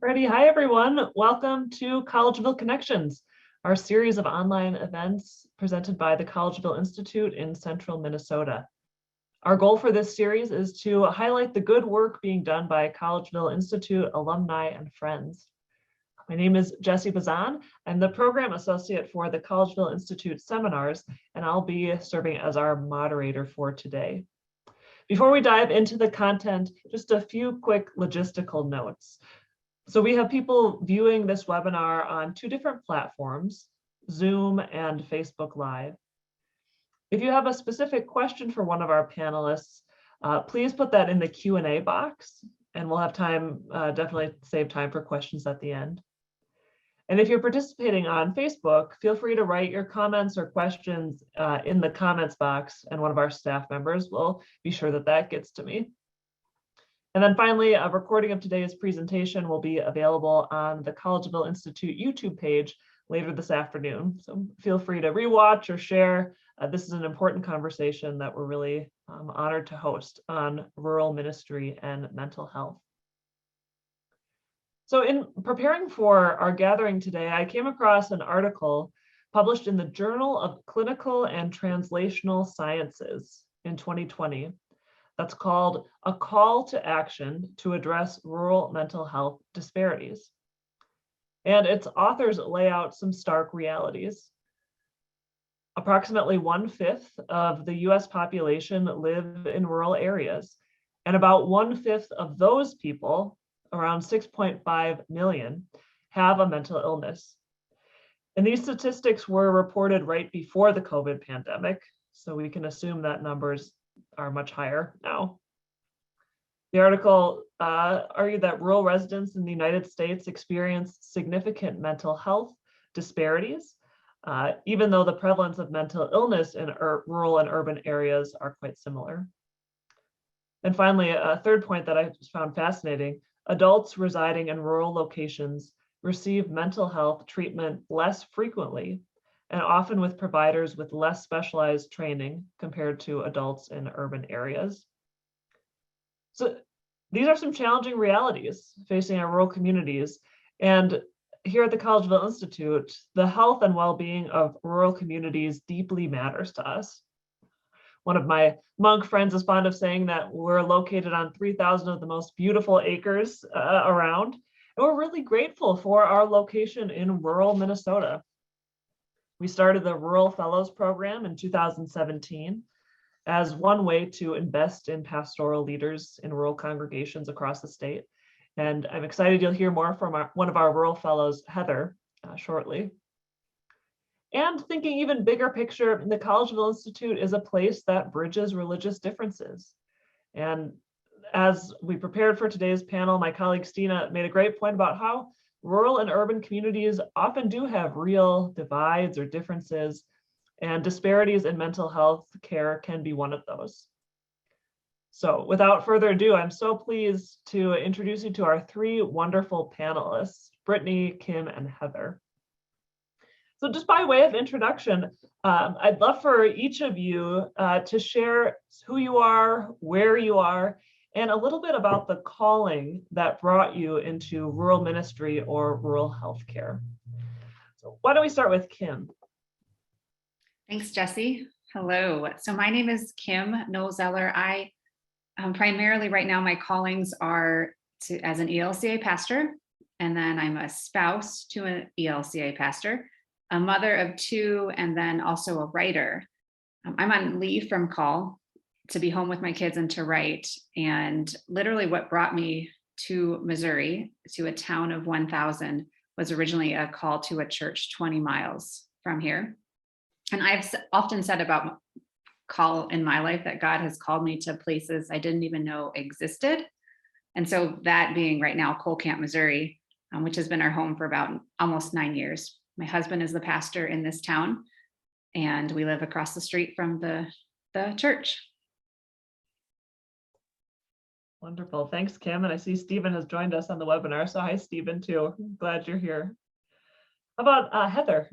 Alrighty, hi everyone. Welcome to Collegeville Connections, our series of online events presented by the Collegeville Institute in central Minnesota. Our goal for this series is to highlight the good work being done by Collegeville Institute alumni and friends. My name is Jessie Bazan. I'm the program associate for the Collegeville Institute seminars, and I'll be serving as our moderator for today. Before we dive into the content, just a few quick logistical notes. So we have people viewing this webinar on two different platforms, Zoom and Facebook Live. If you have a specific question for one of our panelists, please put that in the Q&A box, and we'll have time, definitely save time for questions at the end. And if you're participating on Facebook, feel free to write your comments or questions in the comments box, and one of our staff members will be sure that that gets to me. And then finally, a recording of today's presentation will be available on the Collegeville Institute YouTube page later this afternoon. So feel free to rewatch or share. This is an important conversation that we're really honored to host on rural ministry and mental health. So in preparing for our gathering today, I came across an article published in the Journal of Clinical and Translational Sciences in 2020. That's called A Call to Action to Address Rural Mental Health Disparities. And its authors lay out some stark realities. Approximately 1/5 of the US population live in rural areas, and about 1/5 of those people, around 6.5 million, have a mental illness. And these statistics were reported right before the COVID pandemic, so we can assume that numbers are much higher now. The article argued that rural residents in the United States experience significant mental health disparities, even though the prevalence of mental illness in rural and urban areas are quite similar. And finally, a third point that I found fascinating, adults residing in rural locations receive mental health treatment less frequently, and often with providers with less specialized training compared to adults in urban areas. So these are some challenging realities facing our rural communities. And here at the Collegeville Institute, the health and well-being of rural communities deeply matters to us. One of my monk friends is fond of saying that we're located on 3,000 of the most beautiful acres around. And we're really grateful for our location in rural Minnesota. We started the Rural Fellows Program in 2017 as one way to invest in pastoral leaders in rural congregations across the state. And I'm excited you'll hear more from one of our Rural Fellows, Heather, shortly. And thinking even bigger picture, the Collegeville Institute is a place that bridges religious differences. And as we prepared for today's panel, my colleague Stina made a great point about how rural and urban communities often do have real divides or differences, and disparities in mental health care can be one of those. So without further ado, I'm so pleased to introduce you to our three wonderful panelists, Brittney, Kim, and Heather. So just by way of introduction, I'd love for each of you to share who you are, where you are, and a little bit about the calling that brought you into rural ministry or rural healthcare. So why don't we start with Kim? Thanks, Jessie. Hello. So my name is Kim Knowle-Zeller. I primarily right now, my callings are as an ELCA pastor, and then I'm a spouse to an ELCA pastor, a mother of two, and then also a writer. I'm on leave from call to be home with my kids and to write. And literally what brought me to Missouri, to a town of 1,000, was originally a call to a church 20 miles from here. And I've often said about call in my life that God has called me to places I didn't even know existed. And so that being right now Cole Camp, Missouri, which has been our home for about almost 9 years. My husband is the pastor in this town, and we live across the street from the church. Wonderful. Thanks, Kim. And I see Stephen has joined us on the webinar. So hi, Stephen, too. I'm glad you're here. How about Heather?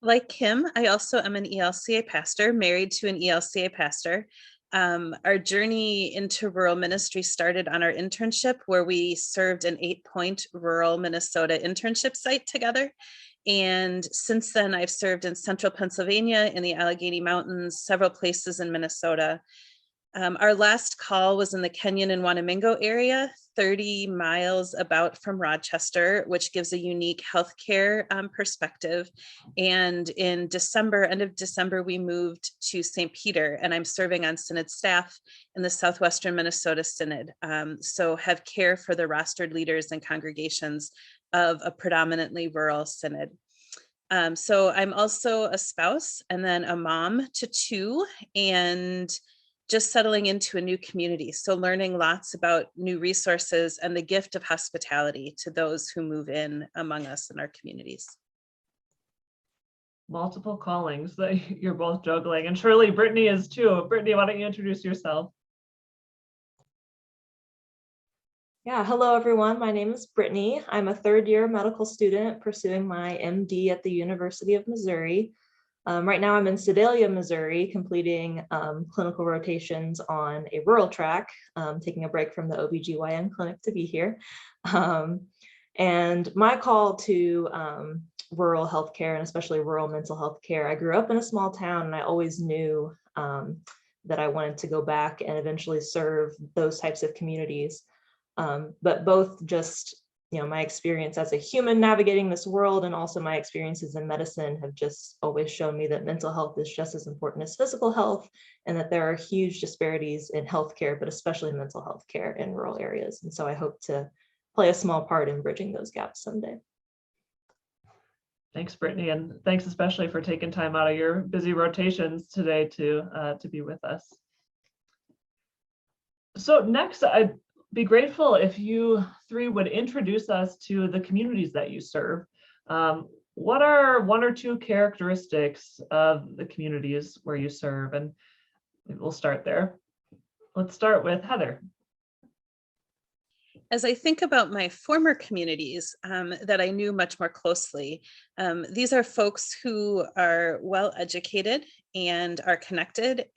Like Kim, I also am an ELCA pastor, married to an ELCA pastor. Our journey into rural ministry started on our internship, where we served an 8-point rural Minnesota internship site together. And since then, I've served in central Pennsylvania, in the Allegheny Mountains, several places in Minnesota. Our last call was in the Kenyon and Wanamingo area, 30 miles about from Rochester, which gives a unique healthcare perspective. And in December, end of December, we moved to St. Peter, and I'm serving on Synod staff in the Southwestern Minnesota Synod. So have care for the rostered leaders and congregations of a predominantly rural synod. So I'm also a spouse and then a mom to 2, and just settling into a new community. So learning lots about new resources and the gift of hospitality to those who move in among us in our communities. Multiple callings that you're both juggling, and surely Brittney is too. Brittney, why don't you introduce yourself? Yeah, hello everyone. My name is Brittney. I'm a 3rd-year medical student pursuing my MD at the University of Missouri. Right now I'm in Sedalia, Missouri, completing clinical rotations on a rural track, taking a break from the OBGYN clinic to be here. And my call to rural healthcare, and especially rural mental health care, I grew up in a small town, and I always knew that I wanted to go back and eventually serve those types of communities. But both just, my experience as a human navigating this world and also my experiences in medicine have just always shown me that mental health is just as important as physical health, and that there are huge disparities in healthcare, but especially mental health care in rural areas. And so I hope to play a small part in bridging those gaps someday. Thanks, Brittney, and thanks especially for taking time out of your busy rotations today to be with us. So next, I'd be grateful if you 3 would introduce us to the communities that you serve. What are 1 or 2 characteristics of the communities where you serve? And we'll start there. Let's start with Heather. As I think about my former communities that I knew much more closely, these are folks who are well educated and are connected,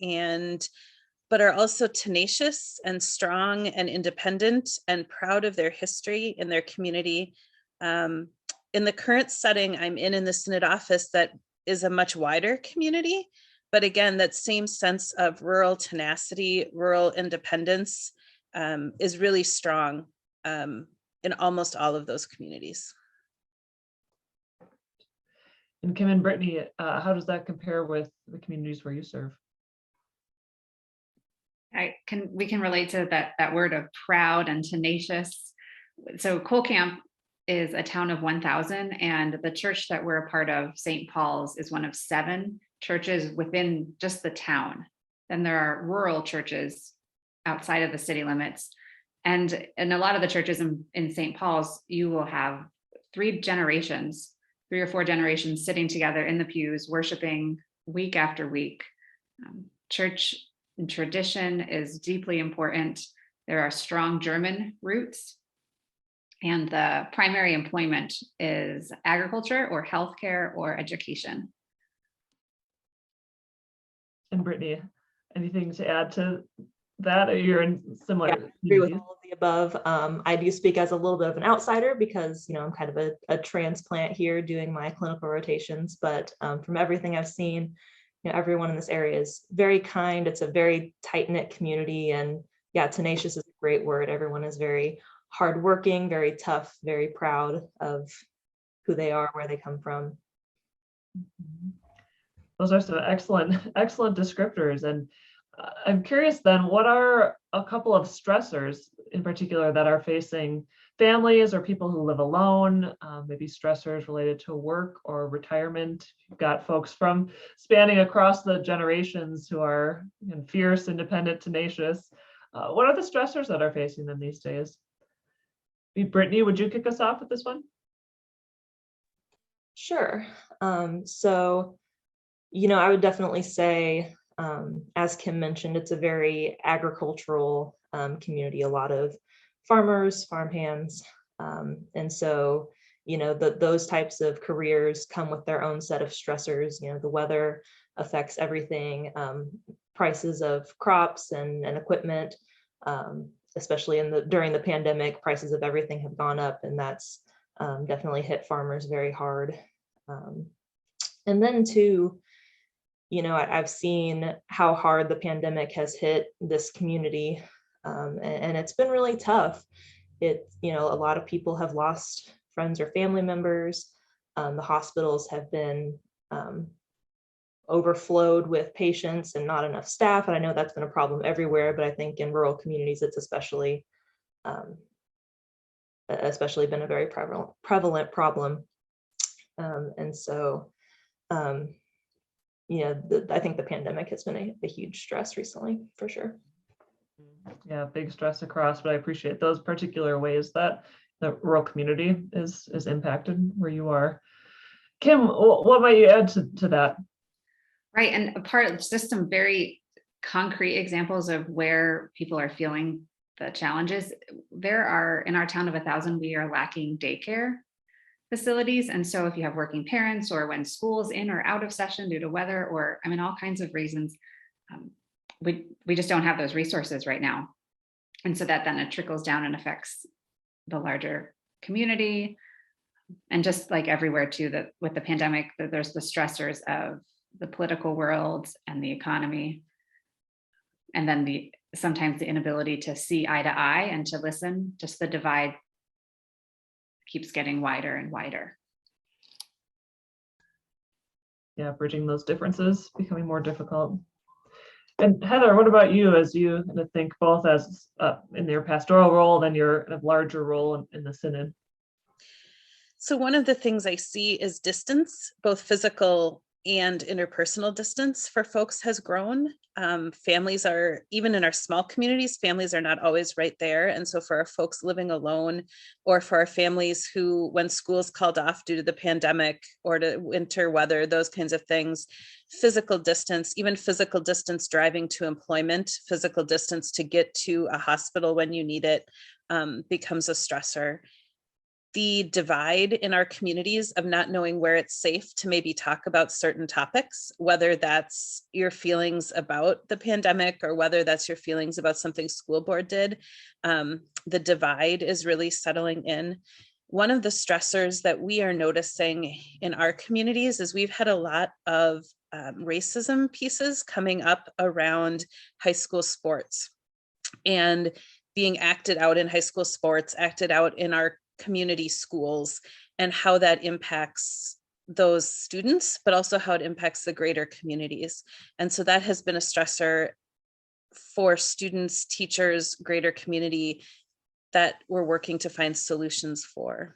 but are also tenacious and strong and independent and proud of their history in their community. In the current setting I'm in the Synod office, that is a much wider community, but again, that same sense of rural tenacity, rural independence is really strong in almost all of those communities. And Kim and Brittney, how does that compare with the communities where you serve? We can relate to that word of proud and tenacious. So Cole Camp is a town of 1,000, and the church that we're a part of, St. Paul's, is one of 7 churches within just the town. Then there are rural churches outside of the city limits. And in a lot of the churches in St. Paul's, you will have 3 or 4 generations sitting together in the pews, worshiping week after week. Church and tradition is deeply important. There are strong German roots, and the primary employment is agriculture or healthcare or education. And Brittney, anything to add to that? Or you're in similar? Yeah, I agree with all of the above. I do speak as a little bit of an outsider because, I'm kind of a transplant here doing my clinical rotations, but from everything I've seen, everyone in this area is very kind. It's a very tight-knit community, and yeah, tenacious is a great word. Everyone is very hardworking, very tough, very proud of who they are, where they come from. Those are some excellent descriptors. And I'm curious then, what are a couple of stressors in particular that are facing families or people who live alone, maybe stressors related to work or retirement? You've got folks from spanning across the generations who are fierce, independent, tenacious. What are the stressors that are facing them these days? Brittney, would you kick us off with this one? Sure. So, I would definitely say, as Kim mentioned, it's a very agricultural community, a lot of farmers, farmhands. And so, those types of careers come with their own set of stressors. The weather affects everything. prices of crops and equipment, especially during the pandemic, prices of everything have gone up, and that's definitely hit farmers very hard. And then too, I've seen how hard the pandemic has hit this community, and it's been really tough. A lot of people have lost friends or family members. The hospitals have been overflowed with patients and not enough staff. And I know that's been a problem everywhere, but I think in rural communities, it's especially been a very prevalent problem. And so, I think the pandemic has been a huge stress recently, for sure. Yeah, big stress across, but I appreciate those particular ways that the rural community is impacted where you are. Kim, what might you add to that? Right, and a part of just some very concrete examples of where people are feeling the challenges. There are, in our town of 1,000, we are lacking daycare facilities. And so if you have working parents, or when school's in or out of session due to weather, or all kinds of reasons, we just don't have those resources right now. And so that then it trickles down and affects the larger community. And just like everywhere too, that with the pandemic, that there's the stressors of the political world and the economy, and then sometimes the inability to see eye to eye and to listen. Just the divide keeps getting wider and wider. Yeah, bridging those differences becoming more difficult. And Heather, what about you, as you think both as in your pastoral role, then your larger role in the synod? So one of the things I see is distance, both physical and interpersonal distance for folks has grown. Families are, even in our small communities, families are not always right there. And so for our folks living alone, or for our families who, when school's called off due to the pandemic or to winter weather, those kinds of things, physical distance, even physical distance driving to employment, physical distance to get to a hospital when you need it, becomes a stressor. The divide in our communities of not knowing where it's safe to maybe talk about certain topics, whether that's your feelings about the pandemic or whether that's your feelings about something school board did, the divide is really settling in. One of the stressors that we are noticing in our communities is we've had a lot of racism pieces coming up around high school sports and being acted out in high school sports, acted out in our community schools, and how that impacts those students, but also how it impacts the greater communities. And so that has been a stressor for students, teachers, greater community that we're working to find solutions for.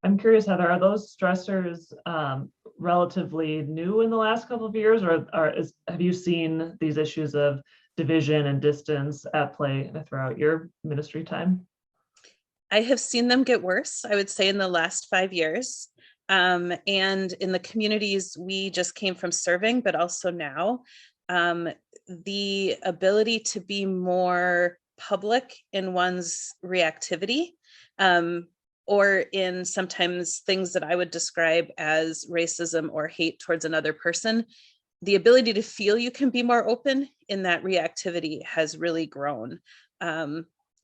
I'm curious, Heather, are those stressors relatively new in the last couple of years, or have you seen these issues of division and distance at play throughout your ministry time? I have seen them get worse, I would say, in the last 5 years. And in the communities we just came from serving, but also now, the ability to be more public in one's reactivity, or in sometimes things that I would describe as racism or hate towards another person, the ability to feel you can be more open in that reactivity has really grown.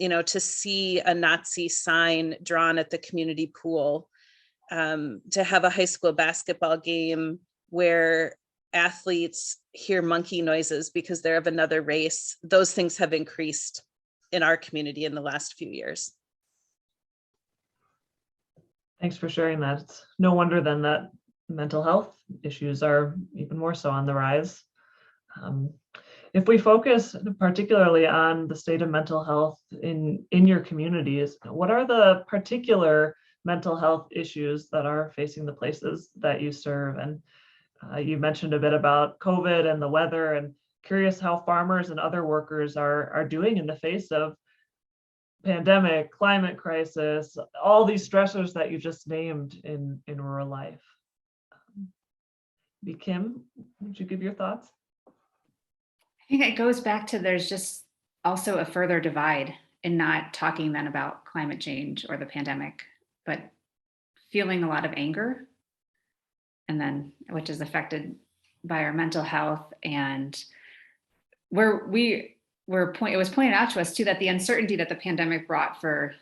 To see a Nazi sign drawn at the community pool, to have a high school basketball game where athletes hear monkey noises because they're of another race, those things have increased in our community in the last few years. Thanks for sharing that. It's no wonder then that mental health issues are even more so on the rise. If we focus particularly on the state of mental health in your communities, what are the particular mental health issues that are facing the places that you serve? And you mentioned a bit about COVID and the weather, and curious how farmers and other workers are doing in the face of pandemic, climate crisis, all these stressors that you just named in rural life. Kim, would you give your thoughts? I think it goes back to there's just also a further divide in not talking then about climate change or the pandemic, but feeling a lot of anger, and then which has affected by our mental health, and it was pointed out to us too that the uncertainty that the pandemic brought for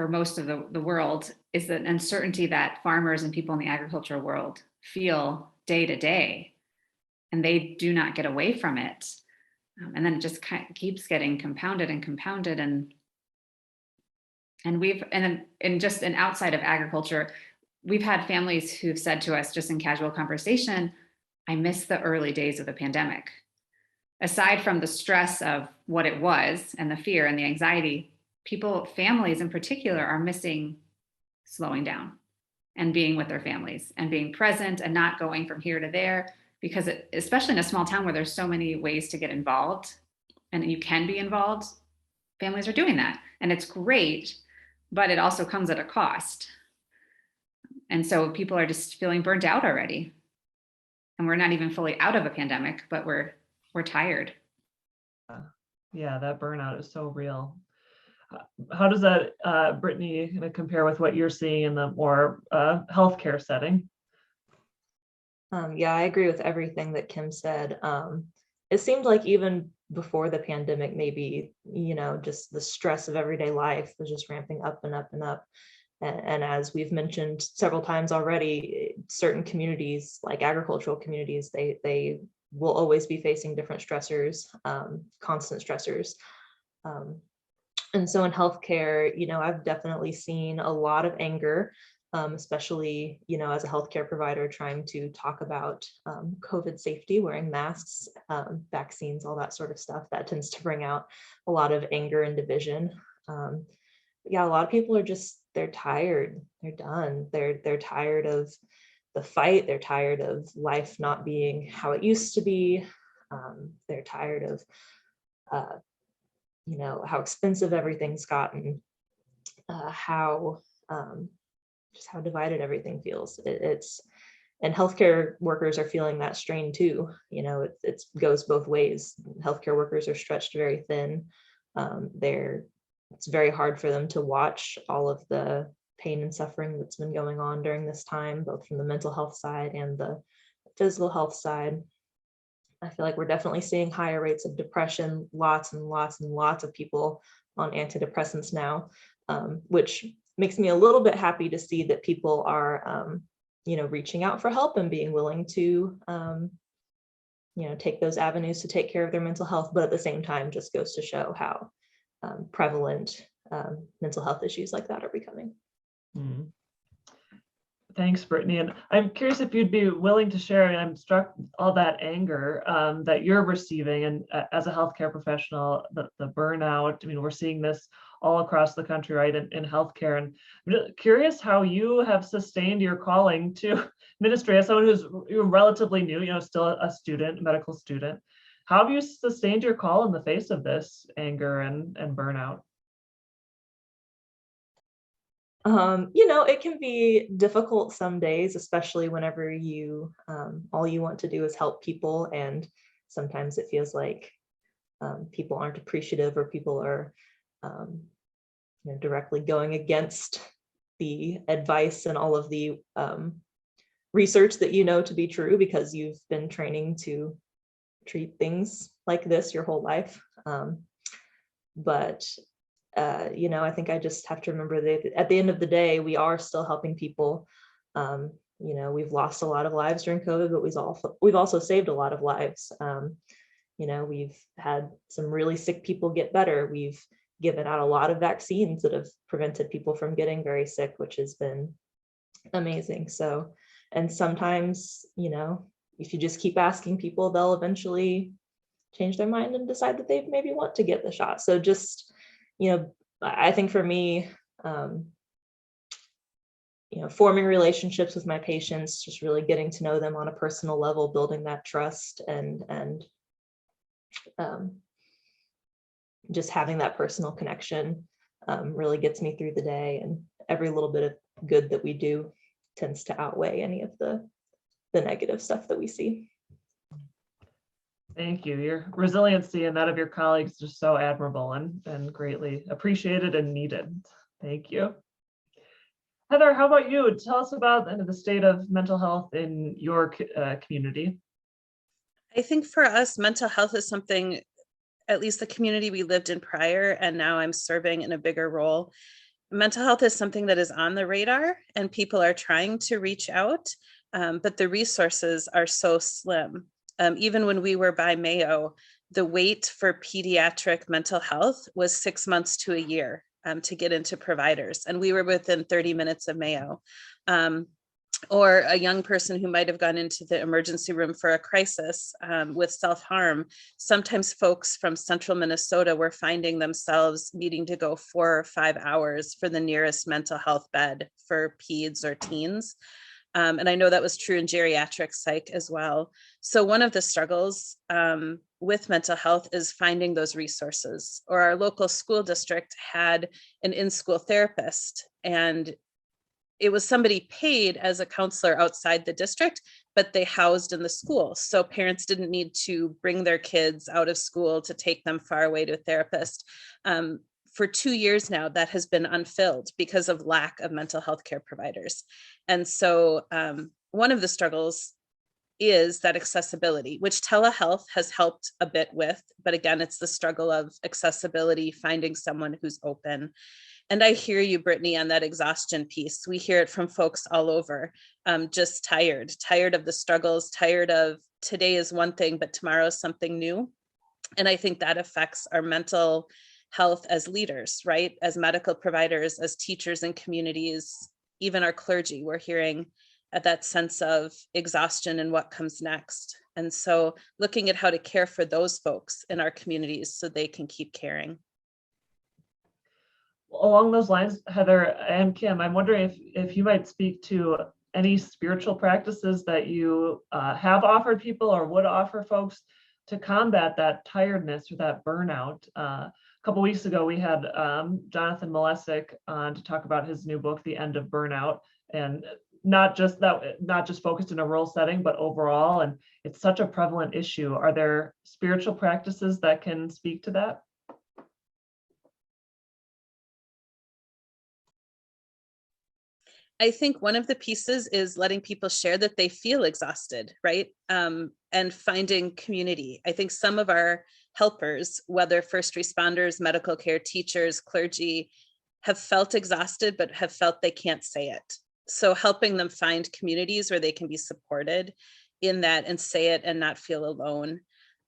most of the world is an uncertainty that farmers and people in the agricultural world feel day to day, and they do not get away from it. And then it just keeps getting compounded and compounded. And just outside of agriculture, we've had families who've said to us just in casual conversation, I miss the early days of the pandemic. Aside from the stress of what it was and the fear and the anxiety, families in particular, are missing slowing down and being with their families and being present and not going from here to there, because especially in a small town where there's so many ways to get involved and you can be involved, families are doing that. And it's great, but it also comes at a cost. And so people are just feeling burnt out already. And we're not even fully out of a pandemic, but we're tired. Yeah, that burnout is so real. How does that, Brittney, compare with what you're seeing in the more healthcare setting? Yeah, I agree with everything that Kim said. It seemed like even before the pandemic, maybe, just the stress of everyday life was just ramping up and up and up. And as we've mentioned several times already, certain communities, like agricultural communities, they will always be facing different stressors, constant stressors. And so in healthcare, I've definitely seen a lot of anger, especially, as a healthcare provider trying to talk about COVID safety, wearing masks, vaccines, all that sort of stuff. That tends to bring out a lot of anger and division. Yeah, a lot of people are they're tired. They're done. They're tired of the fight. They're tired of life not being how it used to be. They're tired of, how expensive everything's gotten, how divided everything feels. And healthcare workers are feeling that strain too. It goes both ways. Healthcare workers are stretched very thin. It's very hard for them to watch all of the pain and suffering that's been going on during this time, both from the mental health side and the physical health side. I feel like we're definitely seeing higher rates of depression, lots and lots and lots of people on antidepressants now, which makes me a little bit happy to see that people are, reaching out for help and being willing to, take those avenues to take care of their mental health. But at the same time, just goes to show how prevalent mental health issues like that are becoming. Thanks, Brittney. And I'm curious if you'd be willing to share, and I'm struck all that anger that you're receiving, and as a healthcare professional, the burnout. I mean, we're seeing this all across the country, right, in healthcare. And I'm just curious how you have sustained your calling to ministry as someone who's relatively new, still a student, a medical student. How have you sustained your call in the face of this anger and burnout? It can be difficult some days, especially whenever you all you want to do is help people, and sometimes it feels like people aren't appreciative, or people are directly going against the advice and all of the research that to be true, because you've been training to treat things like this your whole life. But I think I just have to remember that at the end of the day, we are still helping people. We've lost a lot of lives during COVID, but we've also saved a lot of lives. We've had some really sick people get better. We've given out a lot of vaccines that have prevented people from getting very sick, which has been amazing. So, and sometimes, if you just keep asking people, they'll eventually change their mind and decide that they maybe want to get the shot. So just, I think for me, forming relationships with my patients, just really getting to know them on a personal level, building that trust, and just having that personal connection really gets me through the day. And every little bit of good that we do tends to outweigh any of the negative stuff that we see. Thank you. Your resiliency and that of your colleagues is just so admirable and greatly appreciated and needed. Thank you. Heather, how about you? Tell us about the state of mental health in your community. I think for us, mental health is something, at least the community we lived in prior, and now I'm serving in a bigger role. Mental health is something that is on the radar and people are trying to reach out, but the resources are so slim. Even when we were by Mayo, the wait for pediatric mental health was 6 months to a year to get into providers, and we were within 30 minutes of Mayo. Or a young person who might have gone into the emergency room for a crisis with self-harm. Sometimes folks from central Minnesota were finding themselves needing to go 4 or 5 hours for the nearest mental health bed for peds or teens. And I know that was true in geriatric psych as well. So one of the struggles with mental health is finding those resources. Or our local school district had an in-school therapist, and it was somebody paid as a counselor outside the district, but they housed in the school. So parents didn't need to bring their kids out of school to take them far away to a therapist. For 2 years now, that has been unfilled because of lack of mental health care providers. And so one of the struggles is that accessibility, which telehealth has helped a bit with, but again, it's the struggle of accessibility, finding someone who's open. And I hear you, Brittney, on that exhaustion piece. We hear it from folks all over, just tired of the struggles, tired of today is one thing, but tomorrow is something new. And I think that affects our mental health as leaders, right? As medical providers, as teachers in communities, even our clergy, we're hearing that sense of exhaustion and what comes next. And so looking at how to care for those folks in our communities so they can keep caring. Along those lines, Heather and Kim, I'm wondering if you might speak to any spiritual practices that you have offered people or would offer folks to combat that tiredness or that burnout. A couple weeks ago, we had Jonathan Malesic on to talk about his new book, The End of Burnout, and not just focused in a rural setting, but overall. And it's such a prevalent issue. Are there spiritual practices that can speak to that? I think one of the pieces is letting people share that they feel exhausted, right? And finding community. I think some of our helpers, whether first responders, medical care, teachers, clergy, have felt exhausted, but have felt they can't say it. So helping them find communities where they can be supported in that and say it and not feel alone.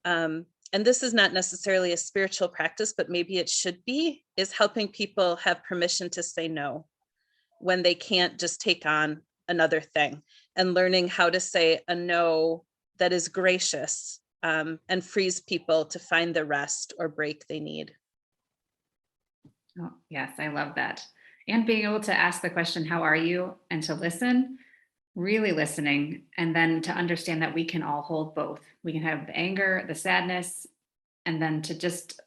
And this is not necessarily a spiritual practice, but maybe it should be, is helping people have permission to say no when they can't just take on another thing, and learning how to say a no that is gracious and frees people to find the rest or break they need. Oh, yes, I love that. And being able to ask the question, how are you? And to listen, really listening, and then to understand that we can all hold both. We can have the anger, the sadness, and then to just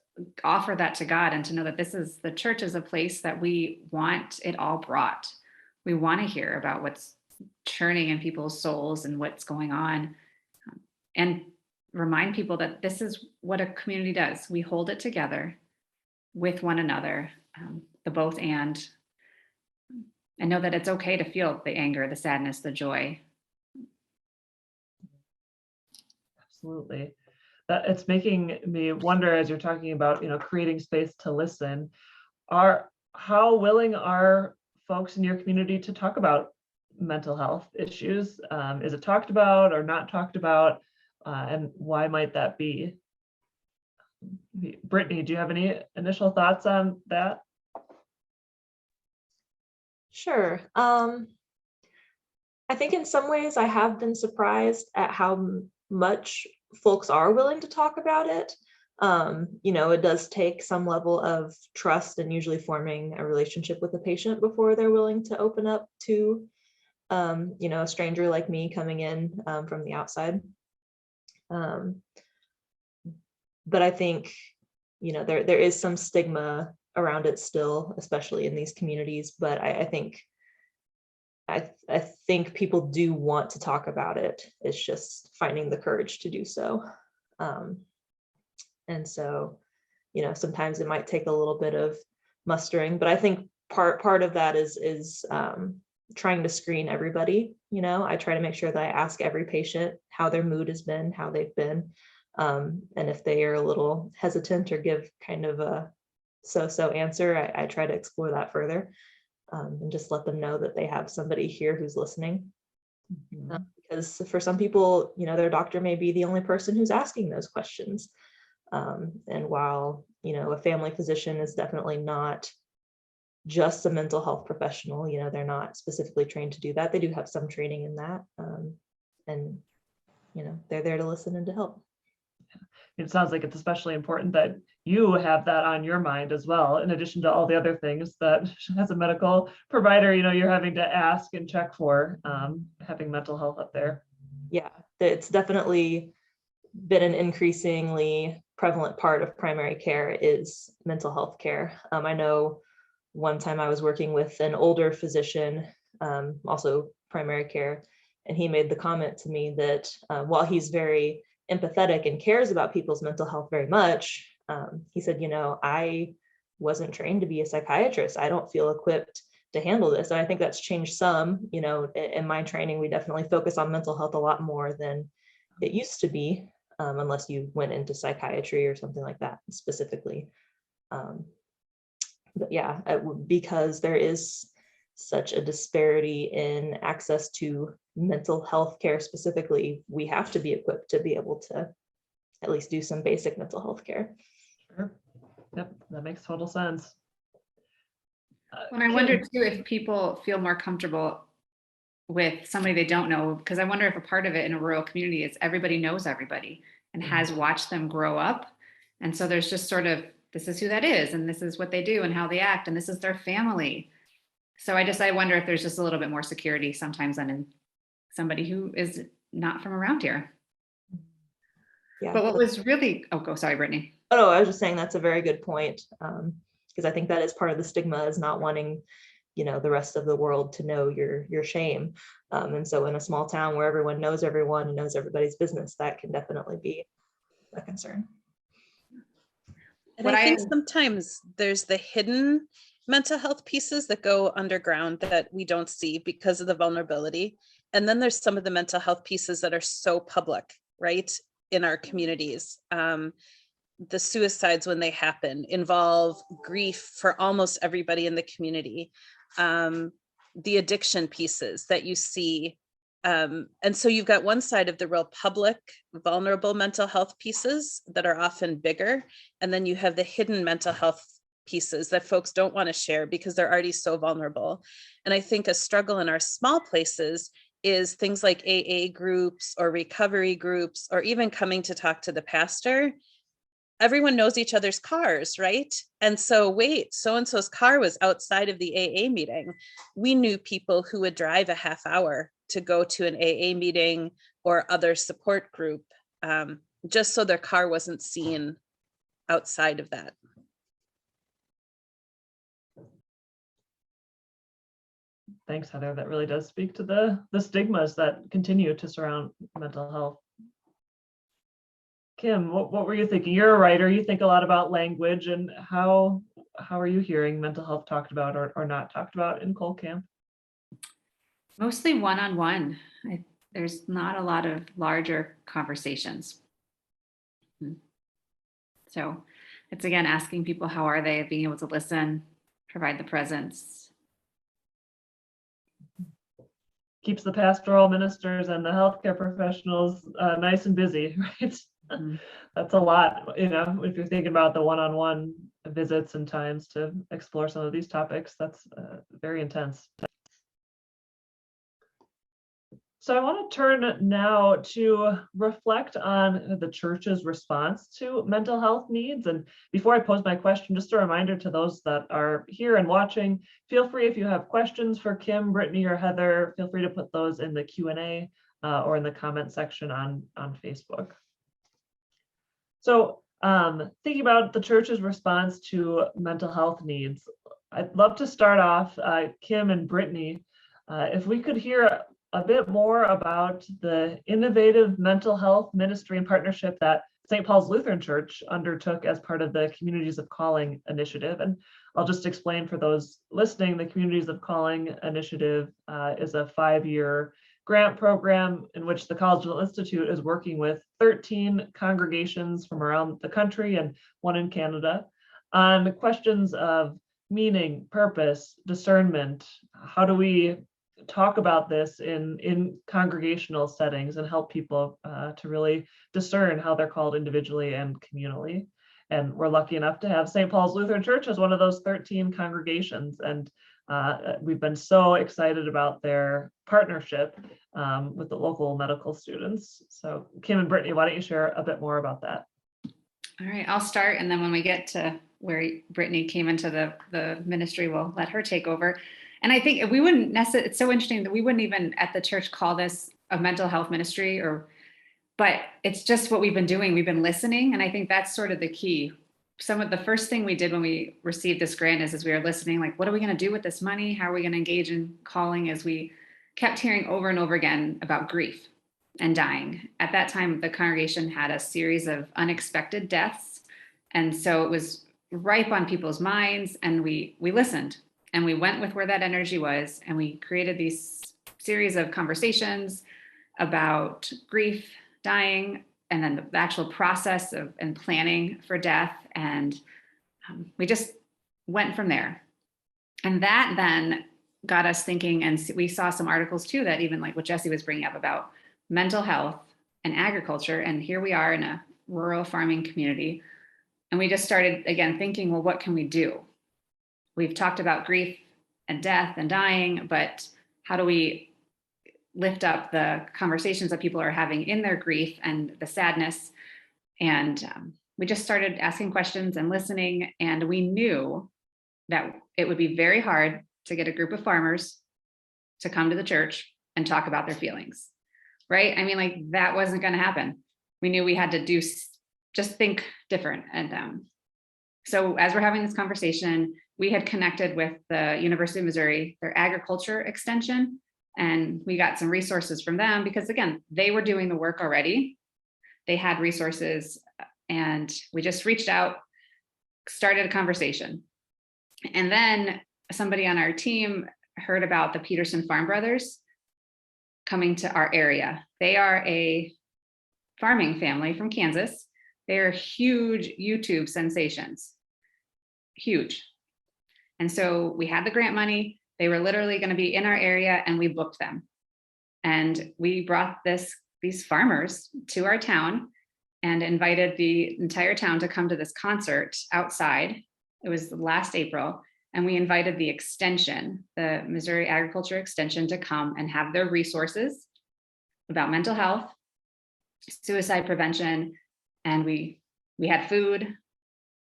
offer that to God and to know that the church is a place that we want it all brought. We want to hear about what's churning in people's souls and what's going on, and remind people that this is what a community does. We hold it together with one another, the both and know that it's okay to feel the anger, the sadness, the joy. Absolutely. That it's making me wonder, as you're talking about, creating space to listen, how willing are folks in your community to talk about mental health issues? Is it talked about or not talked about? And why might that be? Brittney, do you have any initial thoughts on that? Sure. I think in some ways I have been surprised at how much folks are willing to talk about it. It does take some level of trust and usually forming a relationship with the patient before they're willing to open up to, a stranger like me coming in from the outside. But I think, there is some stigma around it still, especially in these communities. But I think people do want to talk about it. It's just finding the courage to do so. And so, sometimes it might take a little bit of mustering, but I think part of that is trying to screen everybody. I try to make sure that I ask every patient how their mood has been, how they've been. And if they are a little hesitant or give kind of a so-so answer, I try to explore that further, and just let them know that they have somebody here who's listening. Because for some people, their doctor may be the only person who's asking those questions. And while, a family physician is definitely not just a mental health professional, they're not specifically trained to do that. They do have some training in that. And, they're there to listen and to help. It sounds like it's especially important that you have that on your mind as well, in addition to all the other things that as a medical provider, you're having to ask and check for, having mental health up there. Yeah, it's definitely been an increasingly prevalent part of primary care is mental health care. I know one time I was working with an older physician, also primary care, and he made the comment to me that while he's very empathetic and cares about people's mental health very much, he said, I wasn't trained to be a psychiatrist. I don't feel equipped to handle this. And I think that's changed some. In my training, we definitely focus on mental health a lot more than it used to be, unless you went into psychiatry or something like that specifically. But yeah, because there is such a disparity in access to mental health care specifically, we have to be equipped to be able to at least do some basic mental health care. Sure. Yep, that makes total sense. And I wonder too if people feel more comfortable with somebody they don't know, because I wonder if a part of it in a rural community is everybody knows everybody and has watched them grow up. And so there's just sort of, this is who that is, and this is what they do and how they act, and this is their family. So I wonder if there's just a little bit more security sometimes than in somebody who is not from around here. Yeah. But what was really, go, sorry, Brittney. Oh, no, I was just saying that's a very good point, because I think that is part of the stigma, is not wanting, the rest of the world to know your shame. And so in a small town where everyone knows everyone and knows everybody's business, that can definitely be a concern. And I think sometimes there's the hidden mental health pieces that go underground that we don't see because of the vulnerability. And then there's some of the mental health pieces that are so public, right, in our communities. The suicides, when they happen, involve grief for almost everybody in the community. The addiction pieces that you see. And so you've got one side of the real public, vulnerable mental health pieces that are often bigger. And then you have the hidden mental health pieces that folks don't want to share because they're already so vulnerable. And I think a struggle in our small places is things like AA groups or recovery groups, or even coming to talk to the pastor. Everyone knows each other's cars, right? And so, wait, so-and-so's car was outside of the AA meeting. We knew people who would drive a half hour to go to an AA meeting or other support group, just so their car wasn't seen outside of that. Thanks, Heather. That really does speak to the stigmas that continue to surround mental health. Kim, what were you thinking? You're a writer. You think a lot about language, and how are you hearing mental health talked about or not talked about in Cole Camp? Mostly one-on-one. There's not a lot of larger conversations. So it's, again, asking people, how are they, being able to listen, provide the presence. Keeps the pastoral ministers and the healthcare professionals nice and busy, right? Mm-hmm. That's a lot, if you're thinking about the one-on-one visits and times to explore some of these topics, that's very intense. So I want to turn now to reflect on the church's response to mental health needs. And before I pose my question, just a reminder to those that are here and watching, feel free, if you have questions for Kim, Brittney, or Heather, feel free to put those in the Q&A or in the comment section on Facebook. So thinking about the church's response to mental health needs, I'd love to start off, Kim and Brittney, if we could hear a bit more about the innovative mental health ministry and partnership that St. Paul's Lutheran Church undertook as part of the Communities of Calling initiative. And I'll just explain for those listening, the Communities of Calling Initiative is a 5-year grant program in which the Collegeville Institute is working with 13 congregations from around the country and one in Canada on questions of meaning, purpose, discernment. How do we talk about this in congregational settings and help people to really discern how they're called individually and communally? And we're lucky enough to have St. Paul's Lutheran Church as one of those 13 congregations. And we've been so excited about their partnership with the local medical students. So Kim and Brittney, why don't you share a bit more about that? All right, I'll start. And then when we get to where Brittney came into the ministry, we'll let her take over. And I think we wouldn't necessarily, it's so interesting that we wouldn't even at the church call this a mental health ministry, but it's just what we've been doing. We've been listening. And I think that's sort of the key. The first thing we did when we received this grant is we were listening, like, what are we going to do with this money? How are we going to engage in calling? As we kept hearing over and over again about grief and dying. At that time, the congregation had a series of unexpected deaths. And so it was ripe on people's minds. And we listened and we went with where that energy was. And we created these series of conversations about grief, dying, and then the actual process and planning for death. And we just went from there. And that then got us thinking, and we saw some articles too, that even like what Jessie was bringing up about mental health and agriculture. And here we are in a rural farming community. And we just started again thinking, well, what can we do? We've talked about grief and death and dying, but how do we lift up the conversations that people are having in their grief and the sadness? And we just started asking questions and listening. And we knew that it would be very hard to get a group of farmers to come to the church and talk about their feelings, right? I mean, like that wasn't going to happen. We knew we had to just think different. And so as we're having this conversation, we had connected with the University of Missouri, their agriculture extension, and we got some resources from them because again, they were doing the work already. They had resources and we just reached out, started a conversation. And then somebody on our team heard about the Peterson Farm Brothers coming to our area. They are a farming family from Kansas. They're huge YouTube sensations, huge. And so we had the grant money. They were literally going to be in our area and we booked them. And we brought these farmers to our town and invited the entire town to come to this concert outside. It was last April. And we invited the extension, the Missouri Agriculture Extension, to come and have their resources about mental health, suicide prevention. And we had food.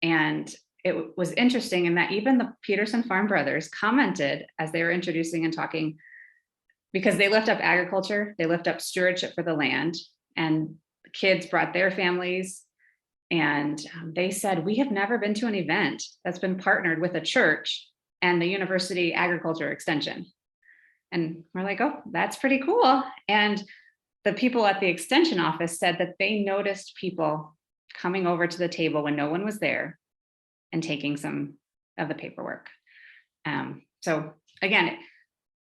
And it was interesting in that even the Peterson Farm Brothers commented as they were introducing and talking, because they lift up agriculture, they lift up stewardship for the land, and the kids brought their families. And they said, we have never been to an event that's been partnered with a church and the University Agriculture Extension. And we're like, oh, that's pretty cool. And the people at the extension office said that they noticed people coming over to the table when no one was there and taking some of the paperwork. So again,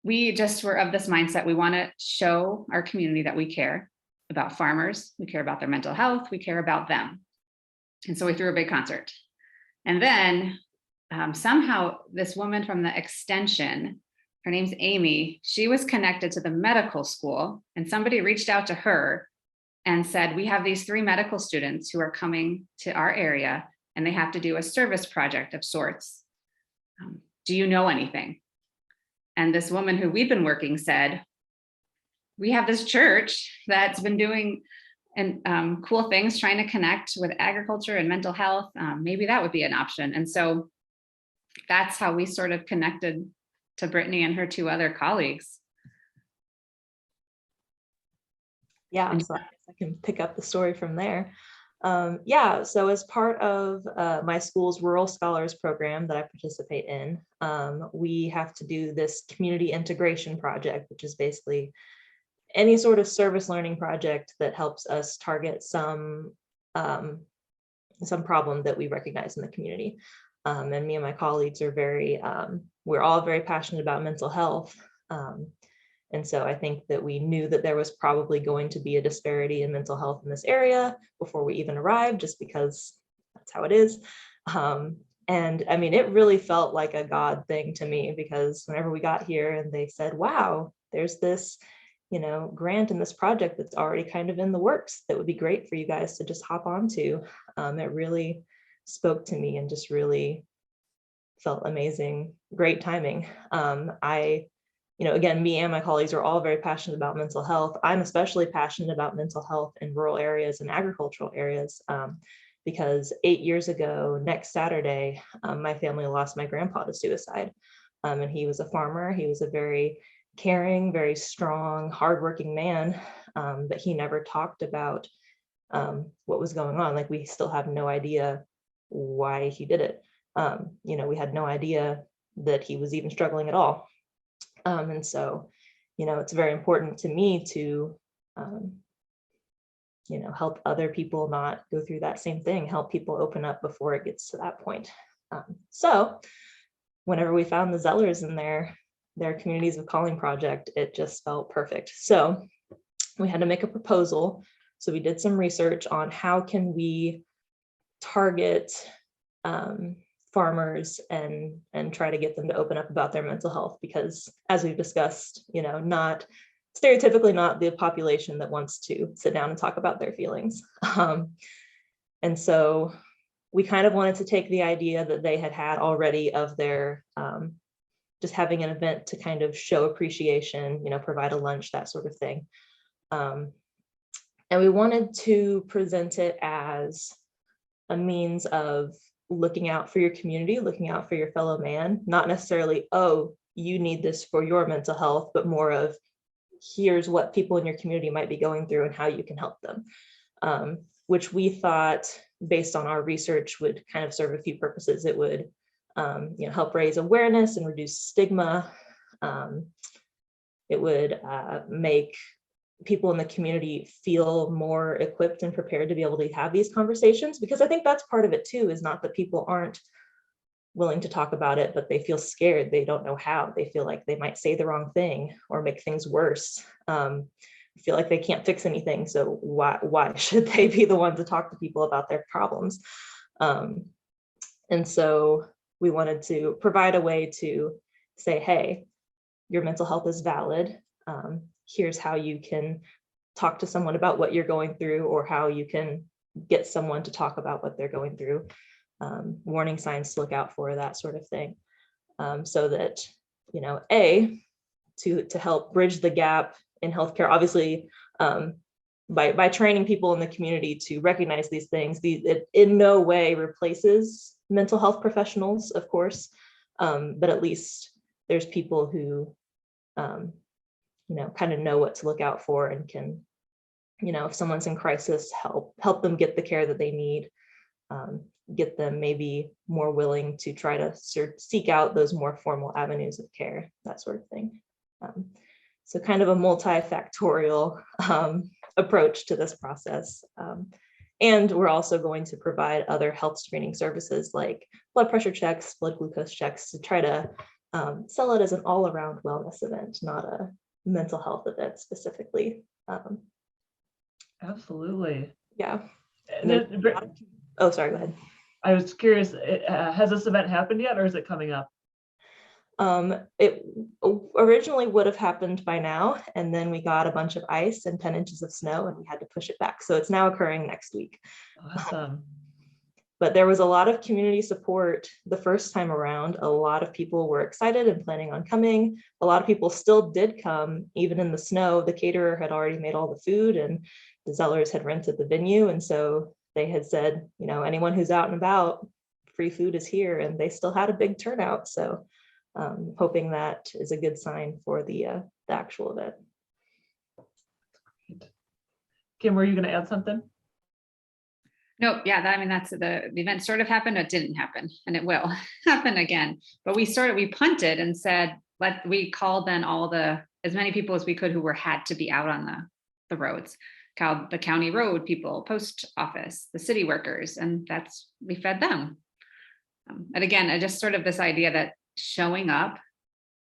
we just were of this mindset. We want to show our community that we care about farmers. We care about their mental health. We care about them. And so we threw a big concert. And then somehow this woman from the extension, her name's Amy, she was connected to the medical school, and somebody reached out to her and said, we have these 3 medical students who are coming to our area and they have to do a service project of sorts. Do you know anything? And this woman who we've been working said, we have this church that's been doing cool things, trying to connect with agriculture and mental health. Maybe that would be an option. And so that's how we sort of connected to Brittney and her 2 other colleagues. Yeah, so I can pick up the story from there. So as part of my school's Rural Scholars program that I participate in, we have to do this community integration project, which is basically any sort of service learning project that helps us target some problem that we recognize in the community. And me and my colleagues are we're all very passionate about mental health. And so I think that we knew that there was probably going to be a disparity in mental health in this area before we even arrived, just because that's how it is. And I mean, it really felt like a God thing to me, because whenever we got here and they said, wow, there's this, grant in this project that's already kind of in the works that would be great for you guys to just hop onto. It really spoke to me and just really felt amazing, great timing. Again, me and my colleagues are all very passionate about mental health. I'm especially passionate about mental health in rural areas and agricultural areas, because 8 years ago, next Saturday, my family lost my grandpa to suicide. And he was a farmer. He was a very caring, very strong, hardworking man, but he never talked about what was going on. Like, we still have no idea why he did it. We had no idea that he was even struggling at all. And so, it's very important to me to, help other people not go through that same thing, help people open up before it gets to that point. So whenever we found the Zellers in their Communities of Calling project, it just felt perfect. So we had to make a proposal. So we did some research on how can we target farmers and try to get them to open up about their mental health, because as we've discussed, not stereotypically not the population that wants to sit down and talk about their feelings. And so we kind of wanted to take the idea that they had already of their just having an event to kind of show appreciation, provide a lunch, that sort of thing. And we wanted to present it as a means of looking out for your community, looking out for your fellow man, not necessarily, oh, you need this for your mental health, but more of, here's what people in your community might be going through and how you can help them, which we thought, based on our research, would kind of serve a few purposes. It would help raise awareness and reduce stigma. It would make people in the community feel more equipped and prepared to be able to have these conversations, because I think that's part of it too, is not that people aren't willing to talk about it, but they feel scared. They don't know how. They feel like they might say the wrong thing or make things worse. Feel like they can't fix anything. So why should they be the one to talk to people about their problems? And so we wanted to provide a way to say, hey, your mental health is valid. Here's how you can talk to someone about what you're going through, or how you can get someone to talk about what they're going through. Warning signs to look out for, that sort of thing. So that, to help bridge the gap in healthcare, obviously, by training people in the community to recognize these things, it in no way replaces mental health professionals, of course, but at least there's people who, kind of know what to look out for and can, if someone's in crisis, help them get the care that they need, get them maybe more willing to try to seek out those more formal avenues of care, that sort of thing. So kind of a multifactorial approach to this process. And we're also going to provide other health screening services like blood pressure checks, blood glucose checks, to try to sell it as an all-around wellness event, not a mental health event specifically. Absolutely. Yeah. Oh, sorry, go ahead. I was curious, has this event happened yet, or is it coming up? It originally would have happened by now, and then we got a bunch of ice and 10 inches of snow and we had to push it back. So it's now occurring next week. Awesome. But there was a lot of community support the first time around. A lot of people were excited and planning on coming. A lot of people still did come, even in the snow. The caterer had already made all the food and the Zellers had rented the venue. And so they had said, anyone who's out and about, free food is here, and they still had a big turnout. So hoping that is a good sign for the actual event. Kim, were you going to add something? No, yeah, that's the event sort of happened. It didn't happen, and it will happen again. But we punted and said, we called then as many people as we could who had to be out on the roads, called the county road people, post office, the city workers, and we fed them. And again, just sort of this idea that showing up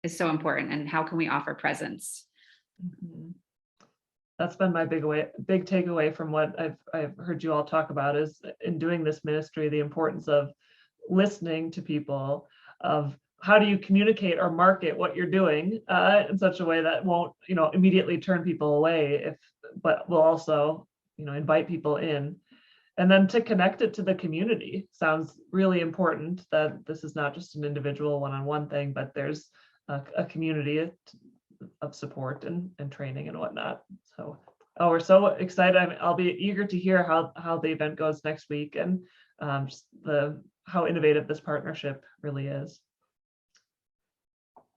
is so important, and how can we offer presence? Mhm. That's been my big takeaway from what I've heard you all talk about, is in doing this ministry, the importance of listening to people, of how do you communicate or market what you're doing in such a way that won't, immediately turn people away, but will also, invite people in. And then to connect it to the community sounds really important, that this is not just an individual one-on-one thing, but there's a community of support and training and whatnot. So, we're so excited. I'll be eager to hear how the event goes next week, and just how innovative this partnership really is.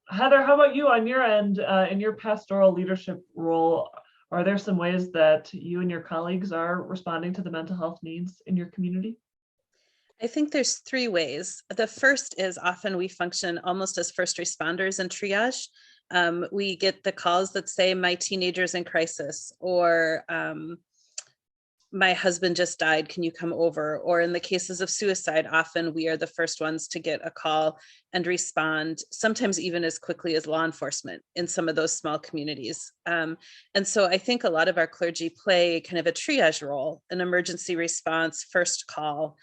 Heather, how about you on your end, in your pastoral leadership role? Are there some ways that you and your colleagues are responding to the mental health needs in your community? I think there's 3 ways. The first is often we function almost as first responders in triage. We get the calls that say, my teenager's in crisis, or my husband just died, can you come over? Or in the cases of suicide, often we are the first ones to get a call and respond, sometimes even as quickly as law enforcement in some of those small communities. And so I think a lot of our clergy play kind of a triage role, an emergency response, first call.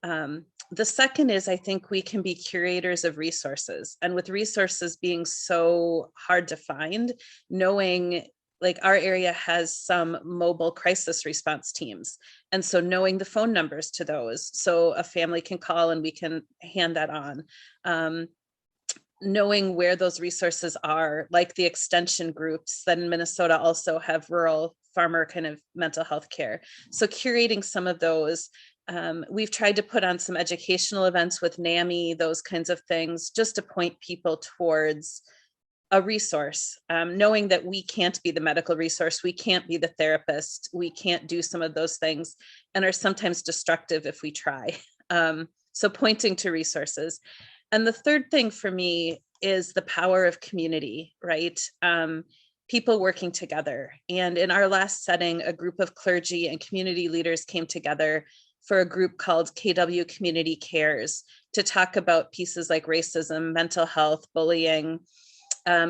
The second is, I think we can be curators of resources, and with resources being so hard to find, knowing like our area has some mobile crisis response teams. And so knowing the phone numbers to those, so a family can call and we can hand that on. Knowing where those resources are, like the extension groups that in Minnesota also have rural farmer kind of mental health care. So curating some of those. We've tried to put on some educational events with NAMI, those kinds of things, just to point people towards a resource, knowing that we can't be the medical resource, we can't be the therapist, we can't do some of those things, and are sometimes destructive if we try. So pointing to resources. And the third thing for me is the power of community, right? People working together. And in our last setting, a group of clergy and community leaders came together for a group called KW Community Cares to talk about pieces like racism, mental health, bullying.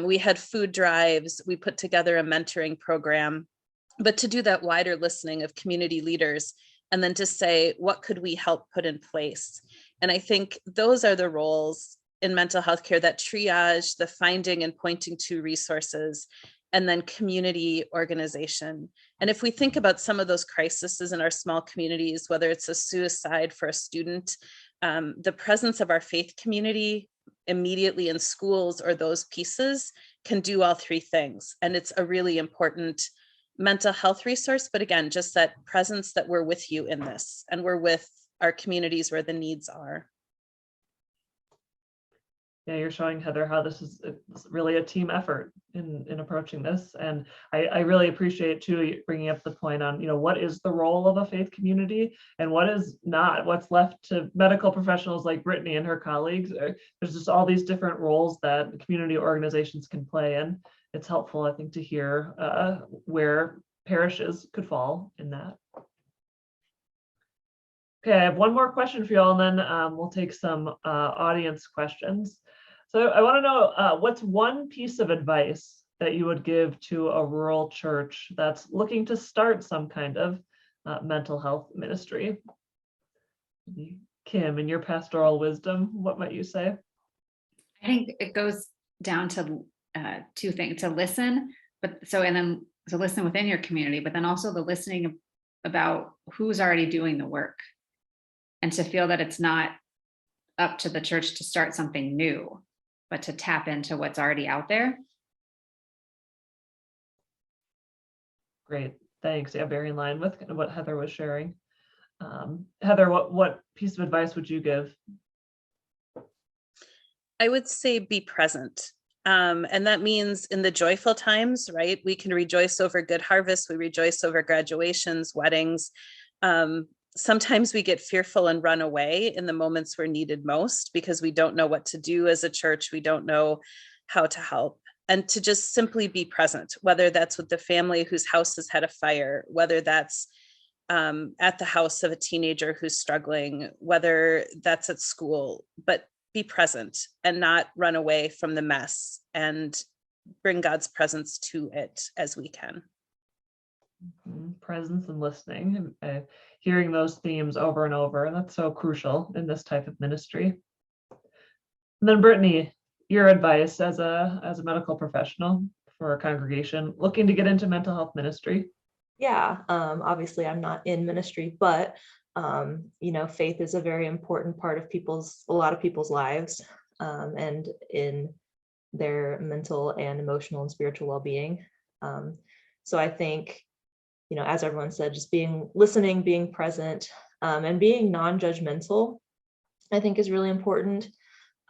We had food drives, we put together a mentoring program, but to do that wider listening of community leaders, and then to say, what could we help put in place? And I think those are the roles in mental health care, that triage, the finding and pointing to resources, and then community organization. And if we think about some of those crises in our small communities, whether it's a suicide for a student, the presence of our faith community immediately in schools or those pieces can do all 3 things. And it's a really important mental health resource. But again, just that presence that we're with you in this, and we're with our communities where the needs are. Yeah, you're showing, Heather, how this is really a team effort in approaching this. And I really appreciate too, bringing up the point on, what is the role of a faith community and what is not, what's left to medical professionals like Brittney and her colleagues. There's just all these different roles that community organizations can play. And it's helpful, I think, to hear where parishes could fall in that. Okay, I have one more question for you all, and then we'll take some audience questions. So I want to know, what's one piece of advice that you would give to a rural church that's looking to start some kind of mental health ministry? Kim, in your pastoral wisdom, what might you say? I think it goes down to 2 things: to listen, and then to listen within your community, but then also the listening about who's already doing the work, and to feel that it's not up to the church to start something new, but to tap into what's already out there. Great, thanks. Yeah, very in line with what Heather was sharing. Heather, what piece of advice would you give? I would say be present. And that means in the joyful times, right? We can rejoice over good harvests. We rejoice over graduations, weddings. Sometimes we get fearful and run away in the moments we're needed most because we don't know what to do as a church. We don't know how to help. And to just simply be present, whether that's with the family whose house has had a fire, whether that's at the house of a teenager who's struggling, whether that's at school, but be present and not run away from the mess and bring God's presence to it as we can. Presence and listening, and hearing those themes over and over. And that's so crucial in this type of ministry. And then Brittney, your advice as a medical professional for a congregation looking to get into mental health ministry. Yeah, obviously I'm not in ministry, but faith is a very important part of a lot of people's lives, and in their mental and emotional and spiritual well-being. So I think, as everyone said, just listening, being present, and being non-judgmental, I think is really important.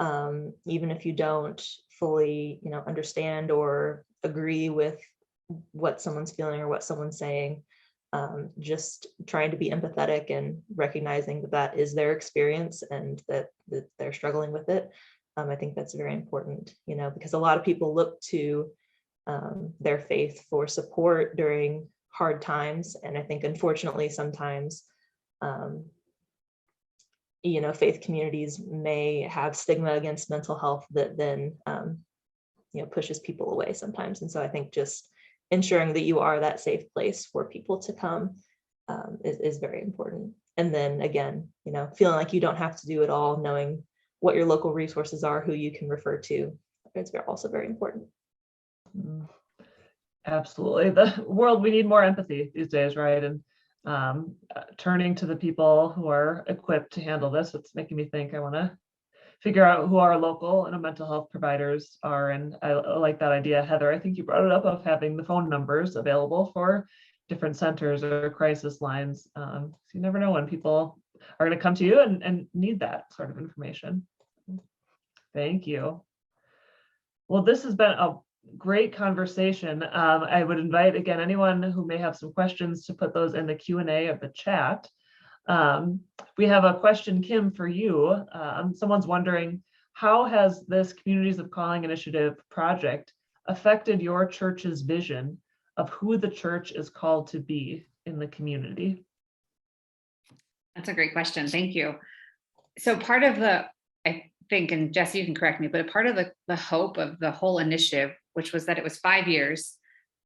Even if you don't fully, understand or agree with what someone's feeling or what someone's saying, just trying to be empathetic and recognizing that is their experience and that they're struggling with it. I think that's very important, because a lot of people look to their faith for support during hard times. And I think, unfortunately, sometimes, faith communities may have stigma against mental health that then, pushes people away sometimes. And so I think just ensuring that you are that safe place for people to come is very important. And then again, feeling like you don't have to do it all, knowing what your local resources are, who you can refer to, it's also very important. Absolutely. The world, we need more empathy these days, right? And turning to the people who are equipped to handle this, it's making me think I want to figure out who our local and mental health providers are. And I like that idea, Heather. I think you brought it up, of having the phone numbers available for different centers or crisis lines. So you never know when people are going to come to you and need that sort of information. Thank you. Well, this has been a great conversation. I would invite, again, anyone who may have some questions to put those in the Q&A of the chat. We have a question, Kim, for you. Someone's wondering, how has this Communities of Calling Initiative project affected your church's vision of who the church is called to be in the community? That's a great question. Thank you. So part of I think, and Jessie, you can correct me, but a part of the hope of the whole initiative, which was that it was 5 years,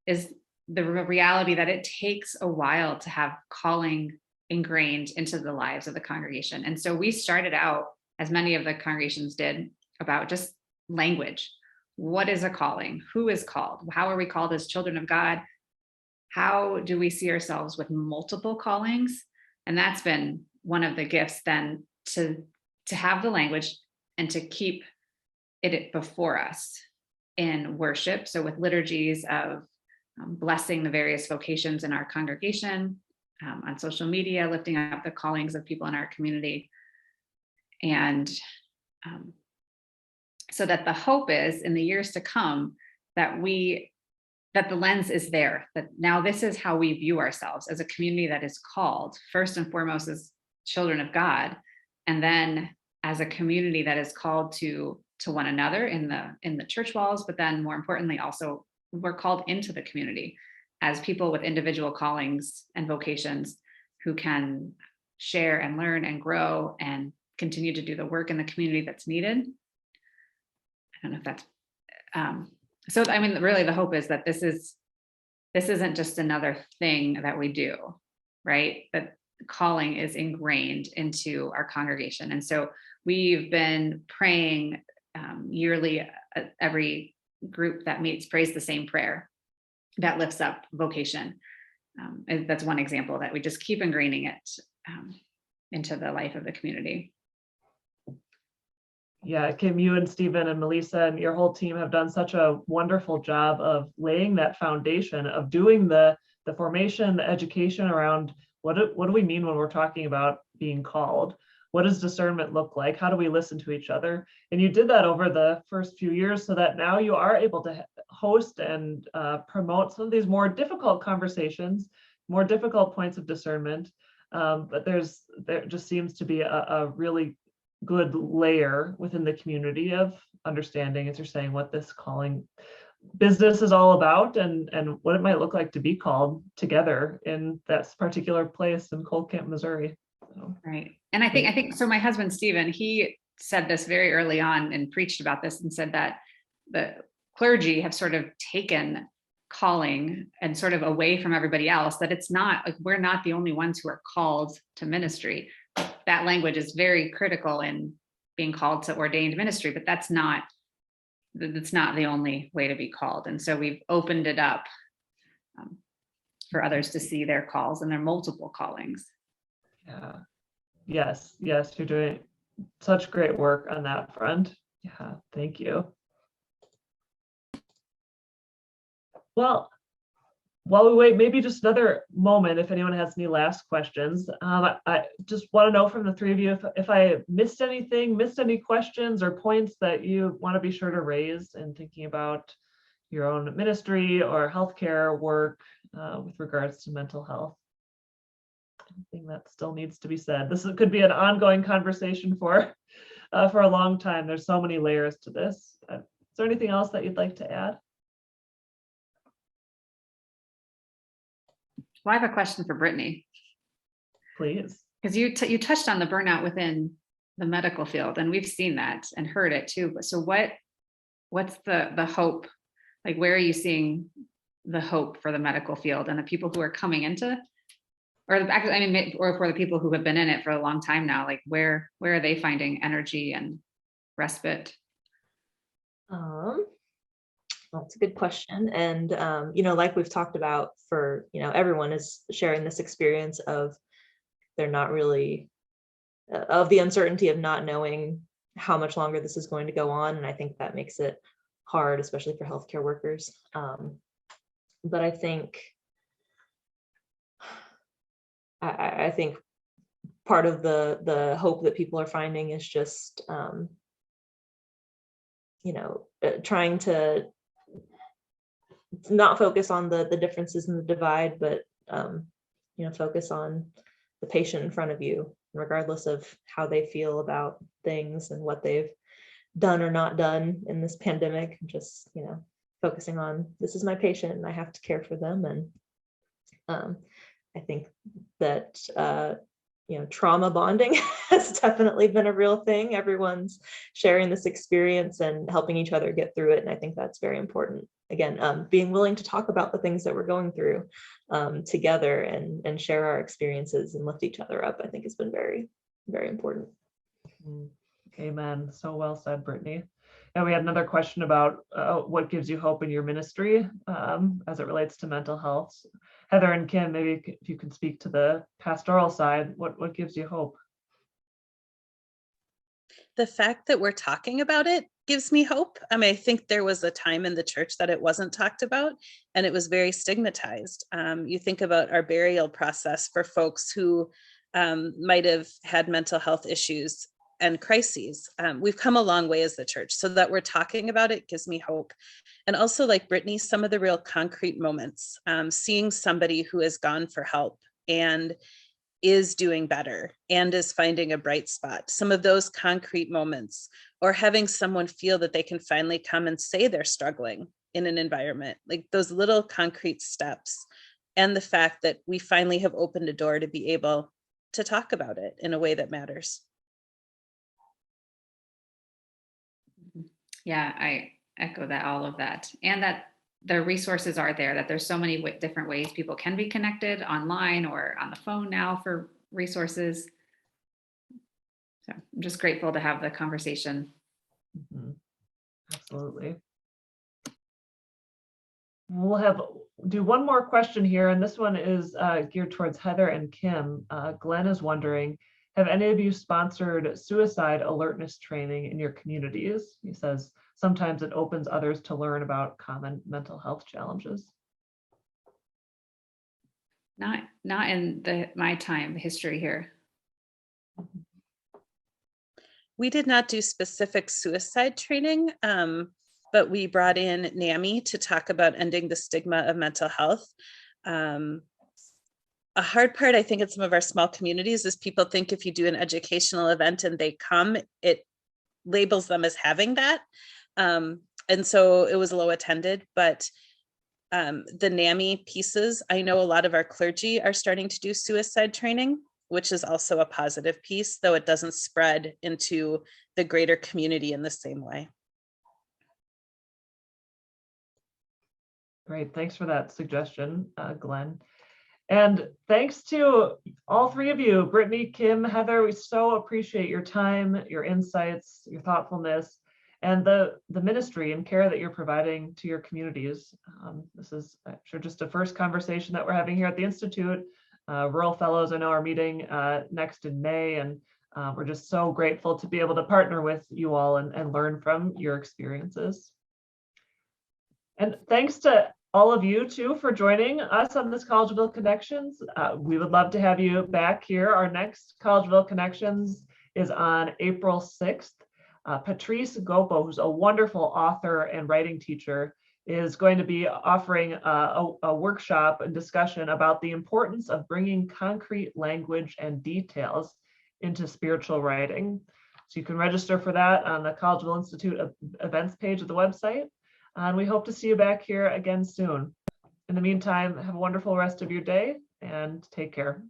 is the reality that it takes a while to have calling ingrained into the lives of the congregation. And so we started out, as many of the congregations did, about just language. What is a calling? Who is called? How are we called as children of God? How do we see ourselves with multiple callings? And that's been one of the gifts then, to have the language and to keep it before us in worship. So with liturgies of blessing the various vocations in our congregation, on social media, lifting up the callings of people in our community. And so that the hope is, in the years to come, that the lens is there, that now this is how we view ourselves as a community that is called, first and foremost, as children of God, and then as a community that is called to one another in the church walls, but then more importantly, also we're called into the community as people with individual callings and vocations who can share and learn and grow and continue to do the work in the community that's needed. I don't know if that's, so I mean, really the hope is that this isn't just another thing that we do, right? That calling is ingrained into our congregation. And so we've been praying yearly, every group that meets prays the same prayer that lifts up vocation. And that's one example that we just keep ingraining it into the life of the community. Yeah, Kim, you and Stephen and Melissa and your whole team have done such a wonderful job of laying that foundation, of doing the formation, the education around what do we mean when we're talking about being called? What does discernment look like? How do we listen to each other? And you did that over the first few years so that now you are able to host and promote some of these more difficult conversations, more difficult points of discernment. But there just seems to be a really good layer within the community of understanding, as you're saying, what this calling business is all about and what it might look like to be called together in that particular place in Cold Camp, Missouri. So. Right. And I think so. My husband, Stephen, he said this very early on and preached about this and said that the clergy have sort of taken calling and sort of away from everybody else, that it's not like we're not the only ones who are called to ministry. That language is very critical in being called to ordained ministry, but that's not the only way to be called. And so we've opened it up for others to see their calls and their multiple callings. Yeah. Yes. You're doing such great work on that front. Yeah. Thank you. Well, while we wait, maybe just another moment, if anyone has any last questions. I just want to know from the three of you if I missed anything, missed any questions or points that you want to be sure to raise in thinking about your own ministry or healthcare work with regards to mental health. Anything that still needs to be said. This could be an ongoing conversation for a long time. There's so many layers to this. Is there anything else that you'd like to add? Well, I have a question for Brittney. Please. Because you touched on the burnout within the medical field, and we've seen that and heard it too. But so what's the hope? Like, where are you seeing the hope for the medical field and the people who are coming into, or for the people who have been in it for a long time now? Like, where are they finding energy and respite? That's a good question. And, like we've talked about everyone is sharing this experience of they're not really, of the uncertainty of not knowing how much longer this is going to go on. And I think that makes it hard, especially for healthcare workers. But I think part of the hope that people are finding is just, trying to not focus on the differences in the divide, but focus on the patient in front of you, regardless of how they feel about things and what they've done or not done in this pandemic. Just focusing on, this is my patient and I have to care for them. And I think that trauma bonding has definitely been a real thing. Everyone's sharing this experience and helping each other get through it. And I think that's very important. Again, being willing to talk about the things that we're going through together and share our experiences and lift each other up, I think has been very, very important. Amen. So well said, Brittney. And we had another question about what gives you hope in your ministry as it relates to mental health. Heather and Kim, maybe if you can speak to the pastoral side, what gives you hope? The fact that we're talking about it gives me hope. I think there was a time in the church that it wasn't talked about and it was very stigmatized. You think about our burial process for folks who might have had mental health issues and crises. We've come a long way as the church, so that we're talking about it gives me hope. And also, like Brittney, some of the real concrete moments, seeing somebody who has gone for help and is doing better and is finding a bright spot, some of those concrete moments, or having someone feel that they can finally come and say they're struggling in an environment, like those little concrete steps, and the fact that we finally have opened a door to be able to talk about it in a way that matters. Yeah, I echo that, all of that. And that the resources are there, that there's so many different ways people can be connected online or on the phone now for resources. So I'm just grateful to have the conversation. Mm-hmm. Absolutely. We'll do one more question here, and this one is geared towards Heather and Kim. Glenn is wondering, have any of you sponsored suicide alertness training in your communities? He says, sometimes it opens others to learn about common mental health challenges. Not in my time, the history here. We did not do specific suicide training, but we brought in NAMI to talk about ending the stigma of mental health. A hard part, I think, in some of our small communities is people think if you do an educational event and they come, it labels them as having that. and so it was low attended, but the NAMI pieces, I know a lot of our clergy are starting to do suicide training, which is also a positive piece, though it doesn't spread into the greater community in the same way. Great, thanks for that suggestion, Glenn. And thanks to all three of you, Brittney, Kim, Heather, we so appreciate your time, your insights, your thoughtfulness, and the ministry and care that you're providing to your communities. This is, I'm sure, just a first conversation that we're having here at the Institute. Rural Fellows, I know, are meeting next in May, and we're just so grateful to be able to partner with you all and learn from your experiences. And thanks to all of you too for joining us on this Collegeville Connections. We would love to have you back here. Our next Collegeville Connections is on April 6th. Patrice Gopo, who's a wonderful author and writing teacher, is going to be offering a workshop and discussion about the importance of bringing concrete language and details into spiritual writing. So you can register for that on the Collegeville Institute events page of the website. And we hope to see you back here again soon. In the meantime, have a wonderful rest of your day and take care.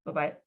Bye-bye.